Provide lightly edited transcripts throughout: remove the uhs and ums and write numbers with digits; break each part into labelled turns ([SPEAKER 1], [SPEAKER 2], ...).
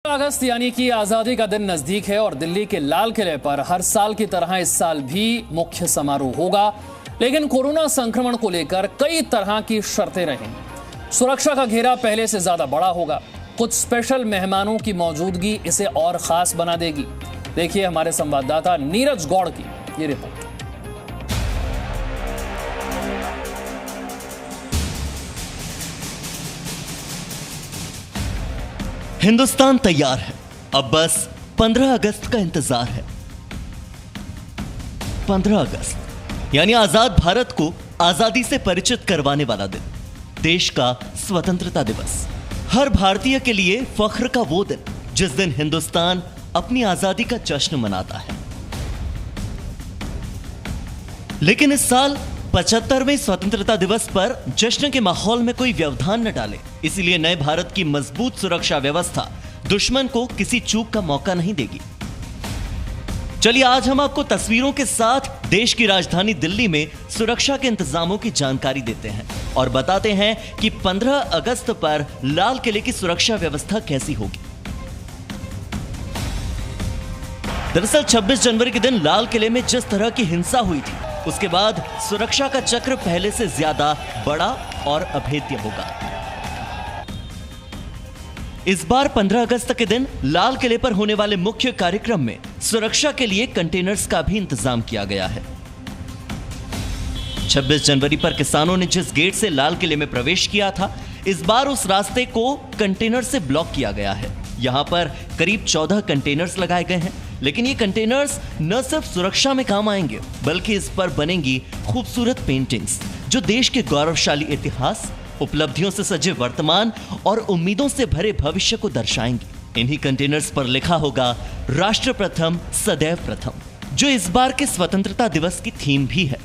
[SPEAKER 1] अगस्त यानी कि आजादी का दिन नजदीक है और दिल्ली के लाल किले पर हर साल की तरह इस साल भी मुख्य समारोह होगा, लेकिन कोरोना संक्रमण को लेकर कई तरह की शर्तें रहेंगी। सुरक्षा का घेरा पहले से ज्यादा बड़ा होगा। कुछ स्पेशल मेहमानों की मौजूदगी इसे और खास बना देगी। देखिए हमारे संवाददाता नीरज गौड़ की ये रिपोर्ट।
[SPEAKER 2] हिंदुस्तान तैयार है, अब बस 15 अगस्त का इंतजार है। 15 अगस्त यानी आजाद भारत को आजादी से परिचित करवाने वाला दिन, देश का स्वतंत्रता दिवस। हर भारतीय के लिए फख्र का वो दिन जिस दिन हिंदुस्तान अपनी आजादी का जश्न मनाता है। लेकिन इस साल 75वें स्वतंत्रता दिवस पर जश्न के माहौल में कोई व्यवधान न डाले, इसीलिए नए भारत की मजबूत सुरक्षा व्यवस्था दुश्मन को किसी चूक का मौका नहीं देगी। चलिए आज हम आपको तस्वीरों के साथ देश की राजधानी दिल्ली में सुरक्षा के इंतजामों की जानकारी देते हैं और बताते हैं कि 15 अगस्त पर लाल किले की सुरक्षा व्यवस्था कैसी होगी। दरअसल 26 जनवरी के दिन लाल किले में जिस तरह की हिंसा हुई थी, उसके बाद सुरक्षा का चक्र पहले से ज्यादा बड़ा और अभेद्य होगा। इस बार 15 अगस्त के दिन लाल किले पर होने वाले मुख्य कार्यक्रम में सुरक्षा के लिए कंटेनर्स का भी इंतजाम किया गया है। 26 जनवरी पर किसानों ने जिस गेट से लाल किले में प्रवेश किया था, इस बार उस रास्ते को कंटेनर से ब्लॉक किया गया है। यहां पर करीब 14 कंटेनर्स लगाए गए हैं, लेकिन ये कंटेनर्स न सिर्फ सुरक्षा में काम आएंगे, बल्कि इस पर बनेंगी खूबसूरत पेंटिंग्स जो देश के गौरवशाली इतिहास, उपलब्धियों से सजे वर्तमान और उम्मीदों से भरे भविष्य को दर्शाएंगी। इन्हीं कंटेनर्स पर लिखा होगा राष्ट्र प्रथम सदैव प्रथम, जो इस बार के स्वतंत्रता दिवस की थीम भी है।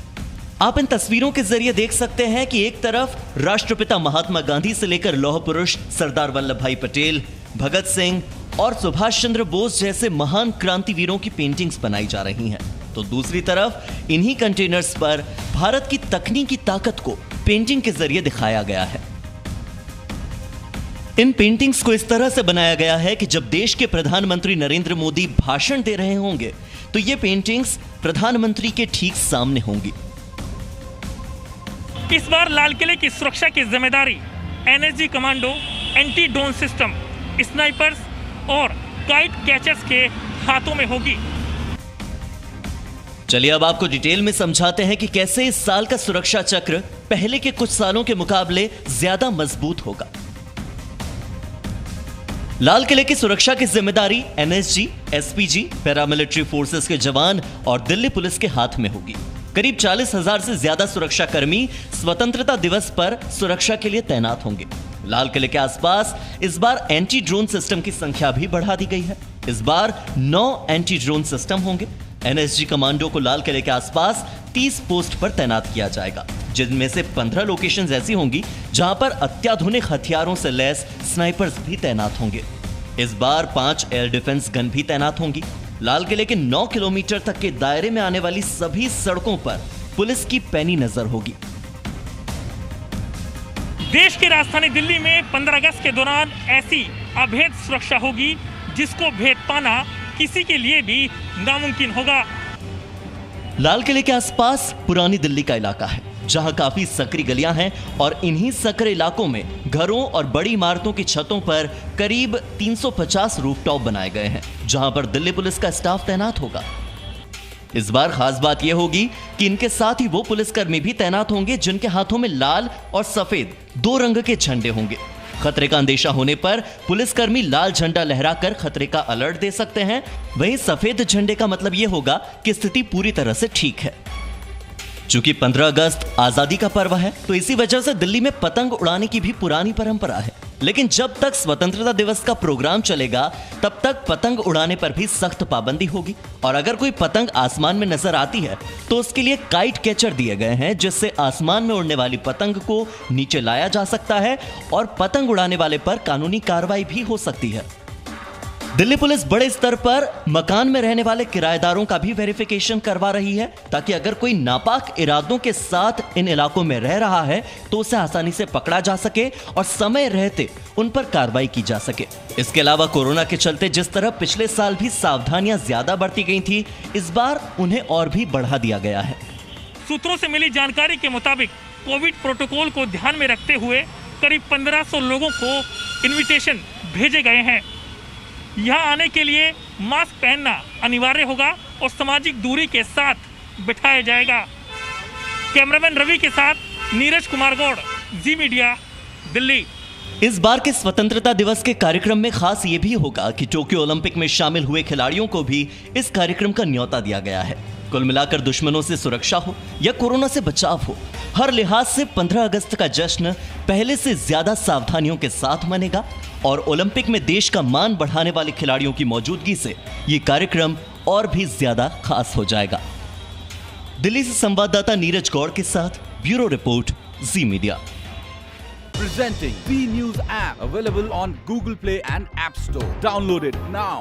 [SPEAKER 2] आप इन तस्वीरों के जरिए देख सकते हैं कि एक तरफ राष्ट्रपिता महात्मा गांधी से लेकर लौह पुरुष सरदार वल्लभ भाई पटेल, भगत सिंह और सुभाष चंद्र बोस जैसे महान क्रांतिवीरों की पेंटिंग्स बनाई जा रही हैं, तो दूसरी तरफ इन्हीं कंटेनर्स पर भारत की तकनीकी ताकत को पेंटिंग के जरिए दिखाया गया है। इन पेंटिंग्स को इस तरह से बनाया गया है कि जब देश के प्रधानमंत्री नरेंद्र मोदी भाषण दे रहे होंगे, तो ये पेंटिंग्स प्रधानमंत्री के ठीक सामने होंगी।
[SPEAKER 3] इस बार लाल किले की सुरक्षा की जिम्मेदारी NSG commando, anti drone system, snipers और काइट कैचर्स के हाथों में होगी।
[SPEAKER 2] चलिए अब आपको डिटेल में समझाते हैं कि कैसे इस साल का सुरक्षा चक्र पहले के कुछ सालों के मुकाबले ज्यादा मजबूत होगा। लाल किले की सुरक्षा की जिम्मेदारी एनएसजी, एसपीजी, पैरामिलिट्री फोर्सेस के जवान और दिल्ली पुलिस के हाथ में होगी। करीब 40,000 से ज्यादा सुरक्षा कर्मी स्वतंत्रता दिवस पर सुरक्षा के लिए तैनात होंगे। लाल किले के आसपास इस बार एंटी ड्रोन सिस्टम की संख्या भी बढ़ा दी गई है। इस बार 9 एंटी ड्रोन सिस्टम होंगे। एनएसजी कमांडो को लाल किले के आसपास 30 पोस्ट पर तैनात किया जाएगा, जिनमें से 15 लोकेशंस ऐसी होंगी जहां पर अत्याधुनिक हथियारों से लैस स्नाइपर्स भी तैनात होंगे। इस बार 5 एयर डिफेंस गन भी तैनात होंगी। लाल किले के 9 किलोमीटर तक के दायरे में आने वाली सभी सड़कों पर पुलिस की पैनी नजर होगी।
[SPEAKER 3] देश की राजधानी दिल्ली में 15 अगस्त के दौरान ऐसी अभेद सुरक्षा होगी जिसको भेद पाना किसी के लिए भी नामुमकिन होगा।
[SPEAKER 2] लाल किले के आसपास पुरानी दिल्ली का इलाका है, जहां काफी सकरी गलियां हैं और इन्हीं सकरे इलाकों में घरों और बड़ी इमारतों की छतों पर करीब 350 रूफटॉप बनाए गए हैं, जहां पर दिल्ली पुलिस का स्टाफ तैनात होगा। इस बार खास बात यह होगी कि इनके साथ ही वो पुलिसकर्मी भी तैनात होंगे जिनके हाथों में लाल और सफेद 2 रंग के झंडे होंगे। खतरे का अंदेशा होने पर पुलिसकर्मी लाल झंडा लहराकर खतरे का अलर्ट दे सकते हैं। वहीं सफेद झंडे का मतलब यह होगा कि स्थिति पूरी तरह से ठीक है। चूंकि 15 अगस्त आजादी का पर्व है, तो इसी वजह से दिल्ली में पतंग उड़ाने की भी पुरानी परंपरा है। लेकिन जब तक स्वतंत्रता दिवस का प्रोग्राम चलेगा, तब तक पतंग उड़ाने पर भी सख्त पाबंदी होगी। और अगर कोई पतंग आसमान में नजर आती है, तो उसके लिए काइट कैचर दिए गए हैं, जिससे आसमान में उड़ने वाली पतंग को नीचे लाया जा सकता है और पतंग उड़ाने वाले पर कानूनी कार्रवाई भी हो सकती है। दिल्ली पुलिस बड़े स्तर पर मकान में रहने वाले किराएदारों का भी वेरिफिकेशन करवा रही है, ताकि अगर कोई नापाक इरादों के साथ इन इलाकों में रह रहा है तो उसे आसानी से पकड़ा जा सके और समय रहते उन पर कार्रवाई की जा सके। इसके अलावा कोरोना के चलते जिस तरह पिछले साल भी सावधानियां ज्यादा बढ़ती गई थी, इस बार उन्हें और भी बढ़ा दिया गया है।
[SPEAKER 3] सूत्रों से मिली जानकारी के मुताबिक कोविड प्रोटोकॉल को ध्यान में रखते हुए करीब 1500 लोगों को इनविटेशन भेजे गए हैं। यहाँ आने के लिए मास्क पहनना अनिवार्य होगा और सामाजिक दूरी के साथ बिठाया जाएगा। कैमरामैन रवि के साथ नीरज कुमार गौड़, जी मीडिया, दिल्ली।
[SPEAKER 2] इस बार के स्वतंत्रता दिवस के कार्यक्रम में खास ये भी होगा कि टोक्यो ओलंपिक में शामिल हुए खिलाड़ियों को भी इस कार्यक्रम का न्योता दिया गया है। कुल मिलाकर दुश्मनों से सुरक्षा हो या कोरोना से बचाव हो, हर लिहाज से 15 अगस्त का जश्न पहले से ज्यादा सावधानियों के साथ मनेगा और ओलंपिक में देश का मान बढ़ाने वाले खिलाड़ियों की मौजूदगी से ये कार्यक्रम और भी ज्यादा खास हो जाएगा। दिल्ली से संवाददाता नीरज गौड़ के साथ bureau report, ji media.
[SPEAKER 4] Presenting B News app, available on Google Play and App Store. Download it now.